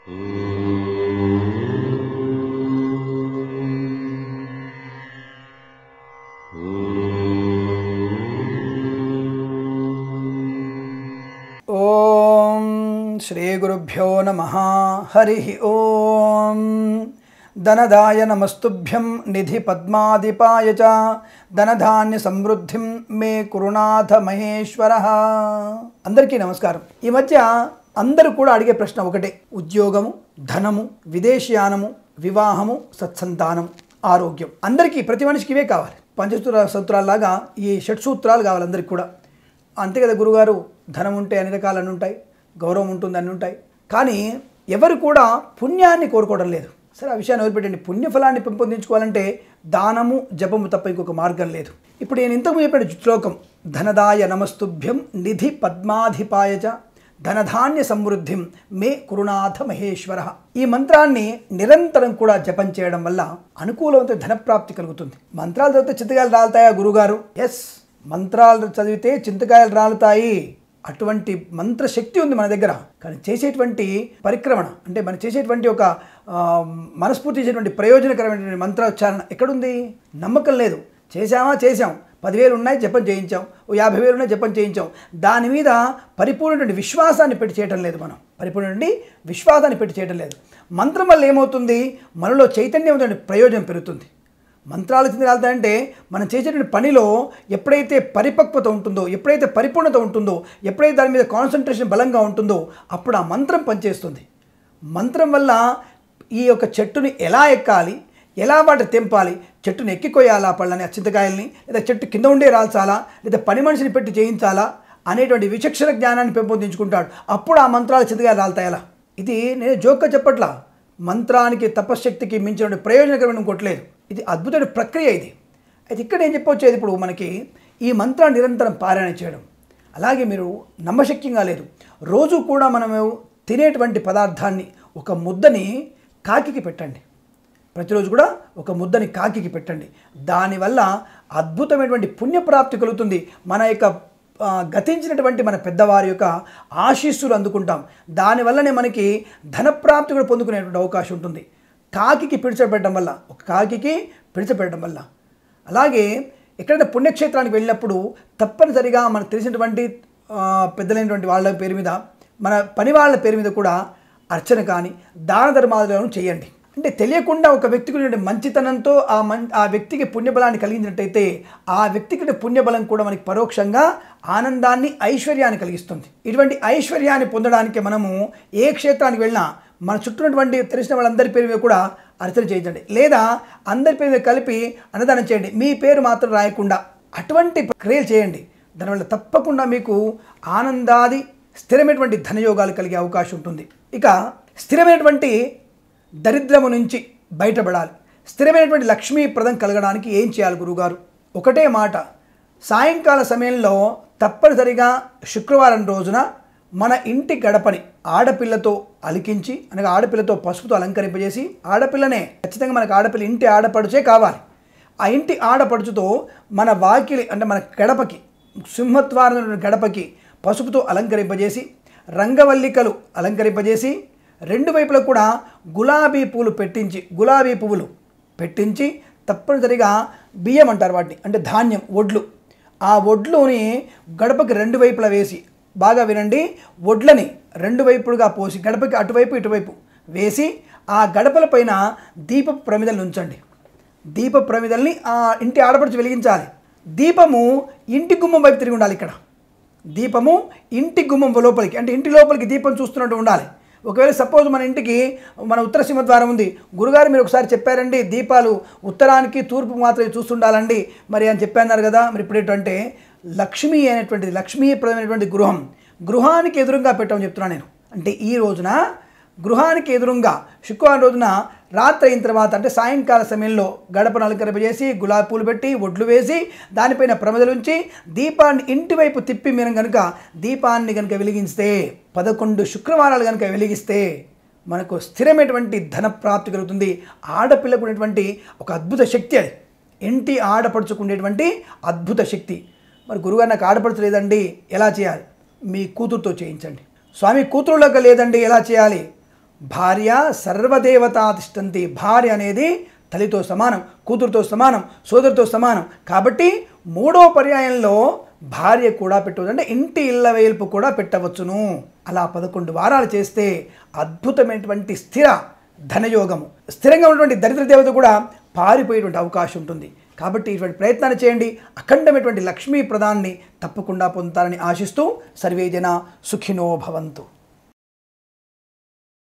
ఓం శ్రీ గురుభ్యో నమః. హరి ఓం. ధనదాయ నమస్తుభ్యం నిధి పద్మాదిపాయ చ ధనధాన్య సమృద్ధిం మే కురునాథ మహేశ్వర. అందరికీ నమస్కారం. ఈ మధ్య అందరూ కూడా అడిగే ప్రశ్న ఒకటే: ఉద్యోగము, ధనము, విదేశీయానము, వివాహము, సత్సంతానం, ఆరోగ్యం. అందరికీ ప్రతి మనిషికి ఇవే కావాలి. పంచసూత్రాల్లాగా ఈ షట్సూత్రాలు కావాలి అందరికి కూడా. అంతే కదా గురుగారు, ధనం ఉంటే అన్ని రకాలన్నీ ఉంటాయి, గౌరవం ఉంటుంది, అన్నీ ఉంటాయి. కానీ ఎవరు కూడా పుణ్యాన్ని కోరుకోవడం లేదు. సరే, ఆ విషయాన్ని వదిలిపెట్టండి. పుణ్యఫలాన్ని పెంపొందించుకోవాలంటే దానము, జపము తప్ప ఇంకొక మార్గం లేదు. ఇప్పుడు నేను ఇంతకు చెప్పిన శ్లోకం: ధనదాయ నమస్తుభ్యం నిధి పద్మాధిపాయ చ ధనధాన్య సమృద్ధిం మే కురునాథ మహేశ్వర. ఈ మంత్రాన్ని నిరంతరం కూడా జపం చేయడం వల్ల అనుకూలమైన ధనప్రాప్తి కలుగుతుంది. మంత్రాలు చదివితే చింతకాయలు రాలుతాయా గురుగారు? ఎస్, మంత్రాలు చదివితే చింతకాయలు రాలుతాయి. అటువంటి మంత్రశక్తి ఉంది మన దగ్గర. కానీ చేసేటువంటి పరిక్రమణ అంటే మనం చేసేటువంటి ఒక మనస్ఫూర్తి చేసేటువంటి ప్రయోజనకరమైనటువంటి మంత్రోచ్చారణ ఎక్కడుంది? నమ్మకం లేదు. చేసాం, 10,000 ఉన్నాయి జపం చేయించాం, 50,000 ఉన్నాయి జపం చేయించాం. దాని మీద పరిపూర్ణటువంటి విశ్వాసాన్ని పెట్టి చేయటం లేదు. మనం పరిపూర్ణటువంటి విశ్వాసాన్ని పెట్టి చేయటం లేదు. మంత్రం వల్ల ఏమవుతుంది? మనలో చైతన్యమైనటువంటి ప్రయోజనం పెరుగుతుంది. మంత్రాలు కింద రాలుతాయంటే మనం చేసేటువంటి పనిలో ఎప్పుడైతే పరిపక్వత ఉంటుందో, ఎప్పుడైతే పరిపూర్ణత ఉంటుందో, ఎప్పుడైతే దాని మీద కాన్సన్ట్రేషన్ బలంగా ఉంటుందో అప్పుడు ఆ మంత్రం పనిచేస్తుంది. మంత్రం వల్ల ఈ యొక్క చెట్టుని ఎలా ఎక్కాలి, ఎలా వాటి తెంపాలి, చెట్టుని ఎక్కి కొయ్యాలా పళ్ళని, ఆ చింతకాయల్ని, లేదా చెట్టు కింద ఉండే రాల్చాలా, లేదా పని మనిషిని పెట్టి చేయించాలా అనేటువంటి విచక్షణ జ్ఞానాన్ని పెంపొందించుకుంటాడు. అప్పుడు ఆ మంత్రాలు చింతకాయలు రాలుతాయలా. ఇది నేను జోక్గా చెప్పట్లా. మంత్రానికి తపశ్శక్తికి మించిన ప్రయోజనకరమైన కొట్టలేదు. ఇది అద్భుతమైన ప్రక్రియ. ఇది అయితే ఇక్కడ ఏం చెప్పొచ్చేది, ఇప్పుడు మనకి ఈ మంత్రాన్ని నిరంతరం పారాయణ చేయడం. అలాగే మీరు నమ్మశక్యంగా లేదు, రోజు కూడా మనము తినేటువంటి పదార్థాన్ని ఒక ముద్దని కాకికి పెట్టండి. ప్రతిరోజు కూడా ఒక ముద్దని కాకికి పెట్టండి. దానివల్ల అద్భుతమైనటువంటి పుణ్యప్రాప్తి కలుగుతుంది. మన యొక్క గతించినటువంటి మన పెద్దవారి యొక్క ఆశీస్సులు అందుకుంటాం. దానివల్లనే మనకి ధనప్రాప్తి కూడా పొందుకునేటువంటి అవకాశం ఉంటుంది. కాకికి పిడిచపెట్టడం వల్ల, ఒక కాకికి పిడిచపెట్టడం వల్ల. అలాగే ఎక్కడైనా పుణ్యక్షేత్రానికి వెళ్ళినప్పుడు తప్పనిసరిగా మనకు తెలిసినటువంటి పెద్దలైనటువంటి వాళ్ళ పేరు మీద, మన పని వాళ్ళ పేరు మీద కూడా అర్చన కానీ దాన ధర్మాలను చేయండి. అంటే తెలియకుండా ఒక వ్యక్తికి మంచితనంతో ఆ వ్యక్తికి పుణ్యబలాన్ని కలిగించినట్టయితే ఆ వ్యక్తికి పుణ్యబలం కూడా మనకి పరోక్షంగా ఆనందాన్ని, ఐశ్వర్యాన్ని కలిగిస్తుంది. ఇటువంటి ఐశ్వర్యాన్ని పొందడానికి మనము ఏ క్షేత్రానికి వెళ్ళినా మన చుట్టూన్నటువంటి తెలిసిన వాళ్ళందరి పేరు మీద కూడా అర్చన చేయించండి, లేదా అందరి పేరు మీద కలిపి అన్నదానం చేయండి, మీ పేరు మాత్రం రాయకుండా. అటువంటి క్రియలు చేయండి. దానివల్ల తప్పకుండా మీకు ఆనందాది స్థిరమైనటువంటి ధనయోగాలు కలిగే అవకాశం ఉంటుంది. ఇక స్థిరమైనటువంటి దరిద్రము నుంచి బయటపడాలి, స్థిరమైనటువంటి లక్ష్మీప్రదం కలగడానికి ఏం చేయాలి గురువుగారు? ఒకటే మాట: సాయంకాల సమయంలో తప్పనిసరిగా శుక్రవారం రోజున మన ఇంటి గడపని ఆడపిల్లతో అలికించి, అనగా ఆడపిల్లతో పసుపుతో అలంకరింపజేసి, ఆడపిల్లనే ఖచ్చితంగా మనకు ఆడపిల్ల ఇంటి ఆడపడుచే కావాలి. ఆ ఇంటి ఆడపడుచుతో మన వాకిలి అంటే మన గడపకి, సింహద్వారం గడపకి పసుపుతో అలంకరింపజేసి, రంగవల్లికలు అలంకరింపజేసి, రెండు వైపులా కూడా గులాబీ పువ్వులు పెట్టించి తప్పనిసరిగా బియ్యం అంటారు వాటిని, అంటే ధాన్యం, ఒడ్లు. ఆ ఒడ్లుని గడపకి రెండు వైపులా వేసి, బాగా వినండి, ఒడ్లని రెండు వైపులుగా పోసి గడపకి అటువైపు ఇటువైపు వేసి ఆ గడపల పైన దీపపు ప్రమిదలను ఉంచండి. దీప ప్రమిదల్ని ఆ ఇంటి ఆడపడుచు వెలిగించాలి. దీపము ఇంటి గుమ్మం వైపు తిరిగి ఉండాలి. ఇక్కడ దీపము ఇంటి గుమ్మం లోపలికి, అంటే ఇంటి లోపలికి దీపం చూస్తున్నట్టు ఉండాలి. ఒకవేళ సపోజ్ మన ఇంటికి మన ఉత్తర సింహద్వారం ఉంది, గురుగారు మీరు ఒకసారి చెప్పారండి దీపాలు ఉత్తరానికి తూర్పు మాత్రమే చూస్తుండాలండి మరి అని చెప్పన్నారు కదా. మరి ఇప్పుడు ఏంటంటే లక్ష్మీ అనేటువంటిది, లక్ష్మీప్రదమైనటువంటి గృహానికి ఎదురుగా పెట్టమని చెప్తున్నాను నేను. అంటే ఈ రోజున గృహానికి ఎదురుగా శుక్రవారం రోజున రాత్రి అయిన తర్వాత, అంటే సాయంకాల సమయంలో గడపను అలంకరింపజేసి, గులాబీ పూలు పెట్టి, ఒడ్లు వేసి, దానిపైన ప్రమిదలుంచి, దీపాన్ని ఇంటివైపు తిప్పి మీరు కనుక దీపాన్ని కనుక వెలిగిస్తే, 11 శుక్రవారాలు కనుక వెలిగిస్తే మనకు స్థిరమైనటువంటి ధన ప్రాప్తి కలుగుతుంది. ఆడపిల్లకు ఉన్నటువంటి ఒక అద్భుత శక్తి అది, ఇంటి ఆడపడుచుకునేటువంటి అద్భుత శక్తి. మరి గురుగారు నాకు ఆడపడుచు లేదండి, ఎలా చేయాలి? మీ కూతురుతో చేయించండి. స్వామి కూతురులోకి లేదండి, ఎలా చేయాలి? భార్య సర్వదేవతా తిష్టంతి. భార్య అనేది తల్లితో సమానం, కూతురుతో సమానం, సోదరితో సమానం. కాబట్టి మూడో పర్యాయంలో భార్య కూడా పెట్టవచ్చు, అంటే ఇంటి ఇళ్ళ వేల్పు కూడా పెట్టవచ్చును. అలా 11 వారాలు చేస్తే అద్భుతమైనటువంటి స్థిర ధనయోగము, స్థిరంగా ఉన్నటువంటి దరిద్ర దేవత కూడా పారిపోయేటువంటి అవకాశం ఉంటుంది. కాబట్టి ఇటువంటి ప్రయత్నాన్ని చేయండి. అఖండమైనటువంటి లక్ష్మీ ప్రదాన్ని తప్పకుండా పొందుతారని ఆశిస్తూ సర్వే జన సుఖినో భవంతు.